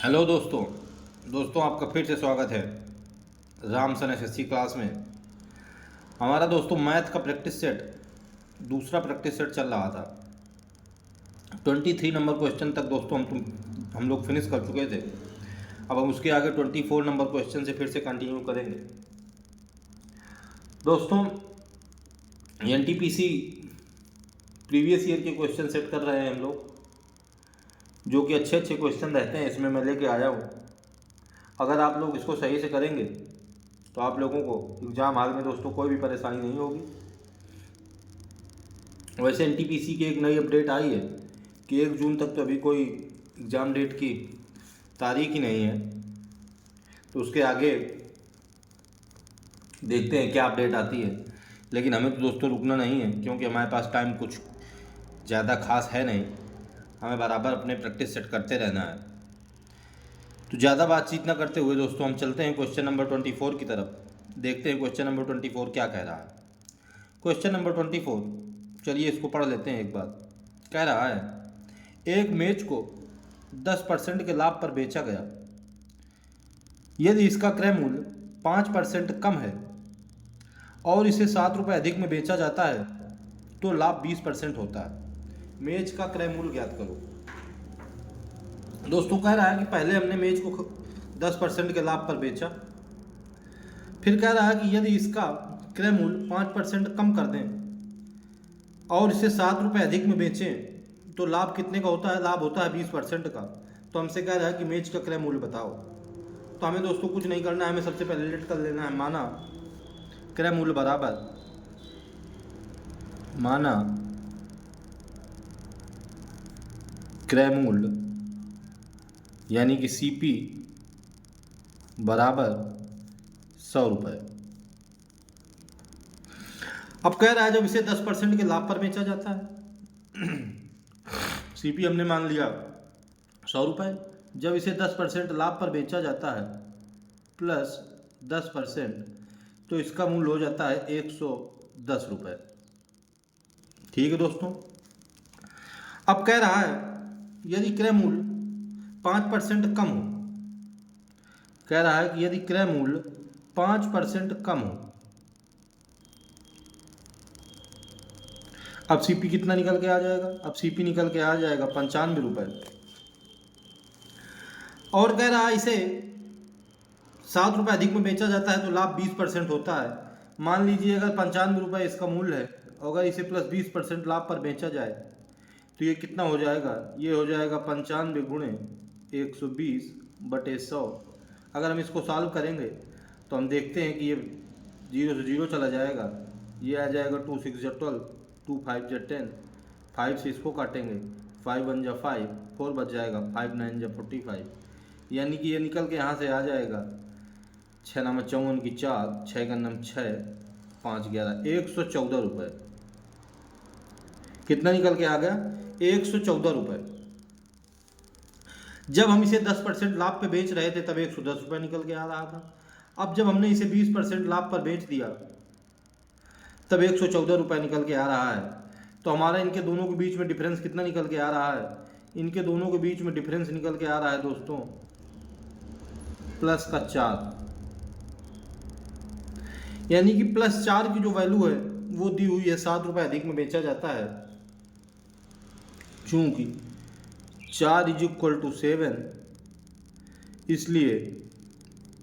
Hello दोस्तों दोस्तों आपका फिर से स्वागत है राम सन एसएससी क्लास में। हमारा दोस्तों मैथ का प्रैक्टिस सेट दूसरा प्रैक्टिस सेट चल रहा था। 23 नंबर क्वेश्चन तक दोस्तों हम लोग फिनिश कर चुके थे। अब हम उसके आगे 24 नंबर क्वेश्चन से फिर से कंटिन्यू करेंगे। दोस्तों एनटीपीसी प्रीवियस ईयर के क्वेश्चन सेट कर रहे हैं हम लोग, जो कि अच्छे अच्छे क्वेश्चन रहते हैं, इसमें मैं लेके आया हूँ। अगर आप लोग इसको सही से करेंगे तो आप लोगों को एग्ज़ाम हाल में दोस्तों कोई भी परेशानी नहीं होगी। वैसे एनटीपीसी की एक नई अपडेट आई है कि 1 जून तक तो अभी कोई एग्ज़ाम डेट की तारीख ही नहीं है, तो उसके आगे देखते हैं क्या अपडेट आती है। लेकिन हमें तो दोस्तों रुकना नहीं है, क्योंकि हमारे पास टाइम कुछ ज़्यादा खास है नहीं। हमें बराबर अपने प्रैक्टिस सेट करते रहना है। तो ज़्यादा बातचीत ना करते हुए दोस्तों हम चलते हैं क्वेश्चन नंबर 24 की तरफ। देखते हैं क्वेश्चन नंबर 24 क्या कह रहा है। क्वेश्चन नंबर 24, चलिए इसको पढ़ लेते हैं एक बार। कह रहा है एक मेज को 10% के लाभ पर बेचा गया। यदि इसका क्रय मूल्य 5% कम है और इसे 7 रुपये अधिक में बेचा जाता है तो लाभ 20% होता है। मेज का क्रय मूल्य ज्ञात करो। दोस्तों कह रहा है कि पहले हमने मेज को 10% के लाभ पर बेचा, फिर कह रहा है कि यदि इसका क्रय मूल्य 5% कम कर दें और इसे 7 रुपये अधिक में बेचें तो लाभ कितने का होता है? लाभ होता है 20% का। तो हमसे कह रहा है कि मेज का क्रय मूल्य बताओ। तो हमें दोस्तों कुछ नहीं करना है, हमें सबसे पहले लेट कर लेना है माना क्रय मूल्य बराबर माना क्रय मूल्य यानी कि सीपी बराबर 100 रुपये। अब कह रहा है जब इसे 10% के लाभ पर बेचा जाता है, सीपी हमने मान लिया 100 रुपये, जब इसे 10% लाभ पर बेचा जाता है प्लस 10%, तो इसका मूल्य हो जाता है 110 रुपये। ठीक है दोस्तों। अब कह रहा है यदि क्रय मूल्य 5% कम हो, कह रहा है कि यदि क्रय मूल्य 5% कम हो, अब सीपी कितना निकल के आ जाएगा? अब सीपी निकल के आ जाएगा 95 रुपये। और कह रहा है इसे 7 रुपये अधिक में बेचा जाता है तो लाभ 20% होता है। मान लीजिए अगर 95 रुपये इसका मूल्य है, अगर इसे प्लस 20% लाभ पर बेचा जाए तो ये कितना हो जाएगा? ये हो जाएगा 95 गुणे 120/100। अगर हम इसको सॉल्व करेंगे तो हम देखते हैं कि ये 0 से 0 चला जाएगा, ये आ जाएगा 2 6 जा 12, 2 5 जा 10, 5 से इसको काटेंगे, 5 1 जा 5, 4 बच जाएगा, 5 9 जा 45, यानी कि ये निकल के यहाँ से आ जाएगा 6 नाम 54 की 4, 6 का नाम 6, 5 11, 114 रुपये। कितना निकल के आ गया? 114 रुपये। जब हम इसे 10% लाभ पे बेच रहे थे तब 110 रुपये निकल के आ रहा था। अब जब हमने इसे 20% लाभ पर बेच दिया तब 114 रुपये निकल के आ रहा है। तो हमारा इनके दोनों के बीच में डिफरेंस कितना निकल के आ रहा है? इनके दोनों के बीच में डिफरेंस निकल के आ रहा है दोस्तों प्लस का 4, यानी कि प्लस 4 की जो वैल्यू है वो दी हुई है 7 रुपये अधिक में बेचा जाता है, चूंकि 4 = 7, इसलिए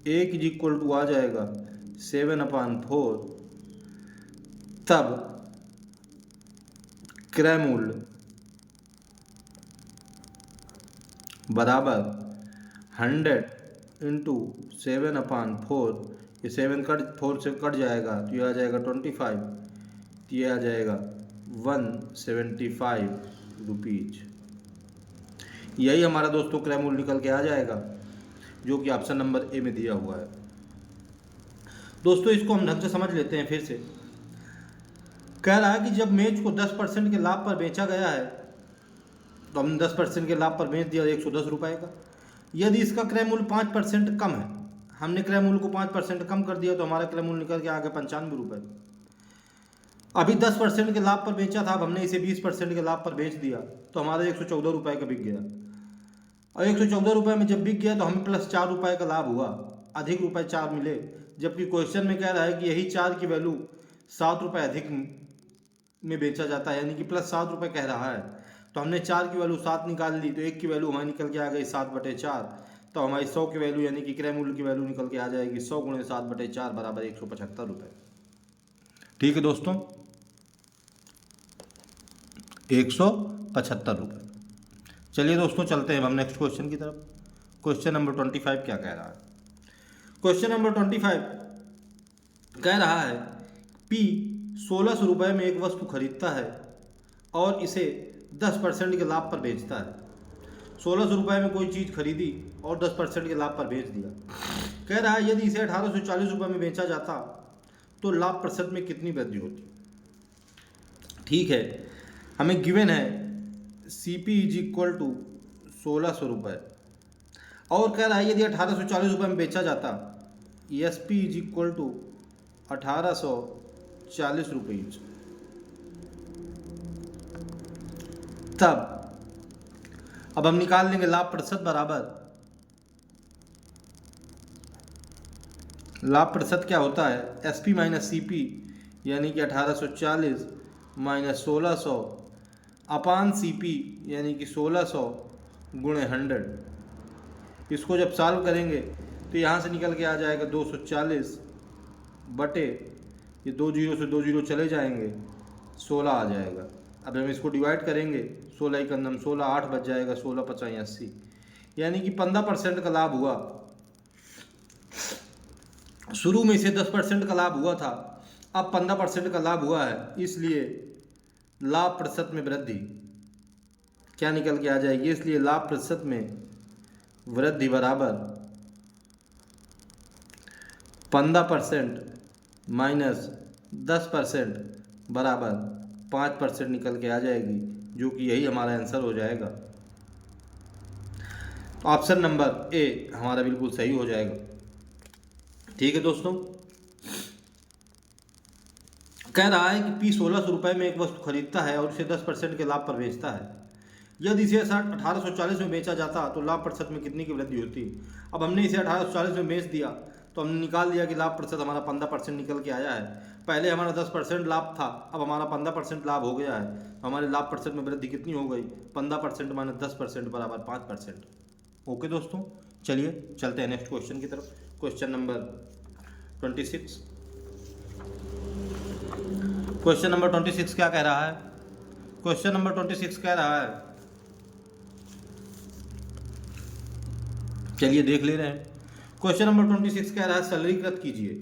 1 = आ जाएगा 7/4। तब क्रय मूल्य बराबर 100 × 7/4, ये 7 4 से कट जाएगा तो ये आ जाएगा 25, तो ये आ जाएगा 175 रुपीज। यही हमारा दोस्तों क्रय मूल्य निकल के आ जाएगा, जो कि ऑप्शन नंबर ए में दिया हुआ है। दोस्तों इसको हम ढंग से समझ लेते हैं फिर से। कह रहा है कि जब मेज को 10% के लाभ पर बेचा गया है, तो हमने 10% के लाभ पर बेच दिया 110 रुपये का। यदि इसका क्रय मूल्य 5% कम है, हमने क्रय मूल्य को 5% कम कर दिया तो हमारा क्रय मूल्य निकल के आ गया 95 रुपये। अभी 10% के लाभ पर बेचा था, अब हमने इसे 20% के लाभ पर बेच दिया तो हमारा 114 रुपये का बिक गया। और 114 रुपये में जब बिक गया तो हमें प्लस 4 रुपये का लाभ हुआ, अधिक रुपये 4 मिले। जबकि क्वेश्चन में कह रहा है कि यही 4 की वैल्यू 7 रुपये अधिक में बेचा जाता है, यानी कि प्लस 7 रुपये कह रहा है। तो हमने 4 की वैल्यू 7 निकाल ली, तो 1 की वैल्यू हमारी निकल के आ गई 7/4। तो हमारी 100 की वैल्यू यानी कि क्रय मूल्य की वैल्यू निकल के आ जाएगी 100 × 7/4 बराबर 175 रुपये। ठीक है दोस्तों, 175 रुपये। चलिए दोस्तों चलते हैं हम नेक्स्ट क्वेश्चन की तरफ। क्वेश्चन नंबर 25 क्या कह रहा है? क्वेश्चन नंबर 25 कह रहा है P 1600 रुपये में एक वस्तु खरीदता है और इसे 10% के लाभ पर बेचता है। 1600 रुपये में कोई चीज़ खरीदी और 10% के लाभ पर बेच दिया। कह रहा है यदि इसे 1840 रुपये में बेचा जाता तो लाभ प्रतिशत में कितनी वृद्धि होती? ठीक है, हमें गिवन है CP = 1600 रुपये और कह रहा है यदि 1840 रुपये में बेचा जाता, SP = 1840 रुपये, तब अब हम निकाल लेंगे लाभ प्रतिशत बराबर, लाभ प्रतिशत क्या होता है SP - CP यानी कि 1840 - 1600 अपान CP यानी कि 1600 × 100। इसको जब सॉल्व करेंगे तो यहाँ से निकल के आ जाएगा 240 बटे, ये 2 जीरो से 2 जीरो चले जाएंगे, 16 आ जाएगा। अब हम इसको डिवाइड करेंगे, 16 1 16, 8 बच जाएगा, 16 × 5 = 80, यानी कि 15% का लाभ हुआ। शुरू में इसे 10% का लाभ हुआ था, अब 15% का लाभ हुआ है, इसलिए लाभ प्रतिशत में वृद्धि क्या निकल के आ जाएगी? इसलिए लाभ प्रतिशत में वृद्धि बराबर 15% माइनस 10% बराबर 5% निकल के आ जाएगी, जो कि यही हमारा आंसर हो जाएगा। तो ऑप्शन नंबर ए हमारा बिल्कुल सही हो जाएगा। ठीक है दोस्तों, कह रहा है कि P 1600 रुपये में एक वस्तु खरीदता है और उसे 10% के लाभ पर बेचता है। यदि इसे 1840 में बेचा जाता तो लाभ प्रतिशत में कितनी की वृद्धि होती? अब हमने इसे 1840 में बेच दिया तो हमने निकाल दिया कि लाभ प्रतिशत हमारा 15% निकल के आया है। पहले हमारा 10% लाभ था, अब हमारा 15% लाभ हो गया है, तो हमारे लाभ प्रतिशत में वृद्धि कितनी हो गई? 15% - 10% बराबर 5%। ओके दोस्तों, चलिए चलते हैं नेक्स्ट क्वेश्चन की तरफ। Question number 26। क्वेश्चन नंबर 26 क्या कह रहा है? क्वेश्चन नंबर 26 कह रहा है, चलिए देख ले रहे हैं। क्वेश्चन नंबर 26 कह रहा है सरलीकृत कीजिए।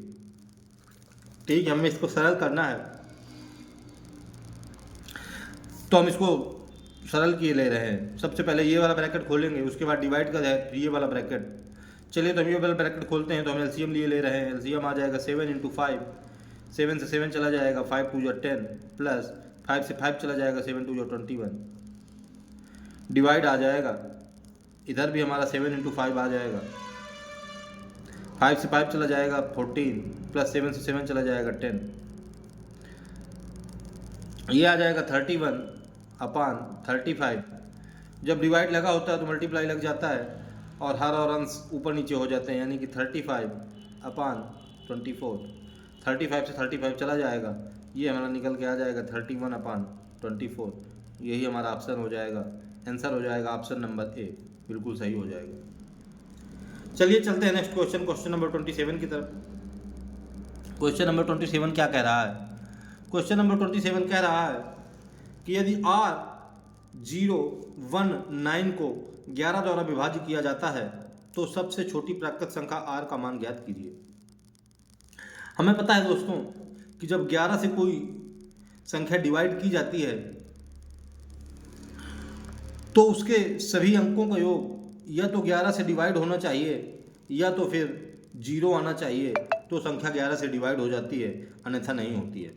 ठीक है, हमें इसको सरल करना है, तो हम इसको सरल किए ले रहे हैं। सबसे पहले ये वाला ब्रैकेट खोलेंगे, उसके बाद डिवाइड का है ये वाला ब्रैकेट। चलिए तो हम ये वाला ब्रैकेट खोलते हैं, तो हम एलसीएम लिए ले रहे हैं। एलसीएम आ जाएगा 7 × 5, 7 से 7 चला जाएगा, 5 × 2 = 10, प्लस 5 से 5 चला जाएगा, 7 × 2 = 21। डिवाइड आ जाएगा, इधर भी हमारा 7 × 5 आ जाएगा, 5 से 5 चला जाएगा 14, प्लस 7 से 7 चला जाएगा 10। ये आ जाएगा 31/35। जब डिवाइड लगा होता है तो मल्टीप्लाई लग जाता है और हर और अंश ऊपर नीचे हो जाते हैं, यानी कि 35/24। 35 से 35 चला जाएगा, ये हमारा निकल के आ जाएगा 31/24। यही हमारा ऑप्शन हो जाएगा, आंसर हो जाएगा ऑप्शन नंबर ए, बिल्कुल सही हो जाएगा। चलिए चलते हैं नेक्स्ट क्वेश्चन, क्वेश्चन नंबर 27 की तरफ। क्वेश्चन नंबर 27 क्या कह रहा है? क्वेश्चन नंबर 27 कह रहा है कि यदि R019 को 11 द्वारा विभाजित किया जाता है तो सबसे छोटी प्राकृत संख्या R का मान ज्ञात कीजिए। हमें पता है दोस्तों कि जब 11 से कोई संख्या डिवाइड की जाती है तो उसके सभी अंकों का योग या तो 11 से डिवाइड होना चाहिए या तो फिर 0 आना चाहिए, तो संख्या 11 से डिवाइड हो जाती है, अन्यथा नहीं होती है।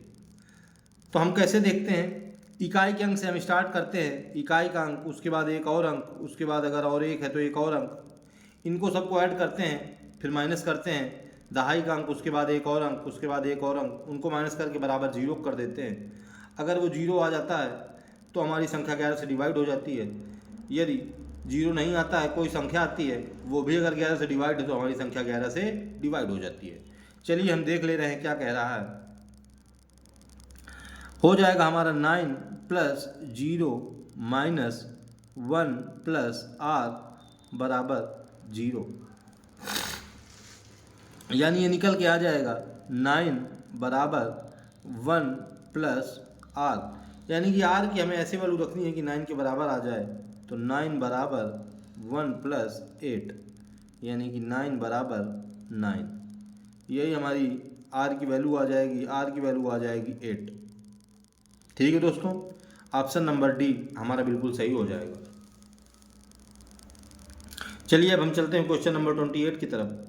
तो हम कैसे देखते हैं? इकाई के अंक से हम स्टार्ट करते हैं, इकाई का अंक, उसके बाद एक और अंक, उसके बाद अगर और एक है तो एक और अंक, इनको सबको ऐड करते हैं, फिर माइनस करते हैं, दहाई का अंक, उसके बाद एक और अंक, उसके बाद एक और अंक, उनको माइनस करके बराबर 0 कर देते हैं। अगर वो 0 आ जाता है तो हमारी संख्या 11 से डिवाइड हो जाती है। यदि जीरो नहीं आता है, कोई संख्या आती है, वो भी अगर 11 से डिवाइड है तो हमारी संख्या 11 से डिवाइड हो जाती है। चलिए हम देख ले रहे हैं क्या कह रहा है। हो जाएगा हमारा 9 प्लस 0 माइनस 1 प्लस आर बराबर 0, यानी ये निकल के आ जाएगा 9 बराबर 1 प्लस आर, यानी कि आर की हमें ऐसे वैल्यू रखनी है कि 9 के बराबर आ जाए। तो 9 बराबर 1 प्लस 8, यानी कि 9 बराबर 9, यही हमारी आर की वैल्यू आ जाएगी। आर की वैल्यू आ जाएगी 8। ठीक है दोस्तों, ऑप्शन नंबर डी हमारा बिल्कुल सही हो जाएगा। चलिए अब हम चलते हैं क्वेश्चन नंबर 28 की तरफ।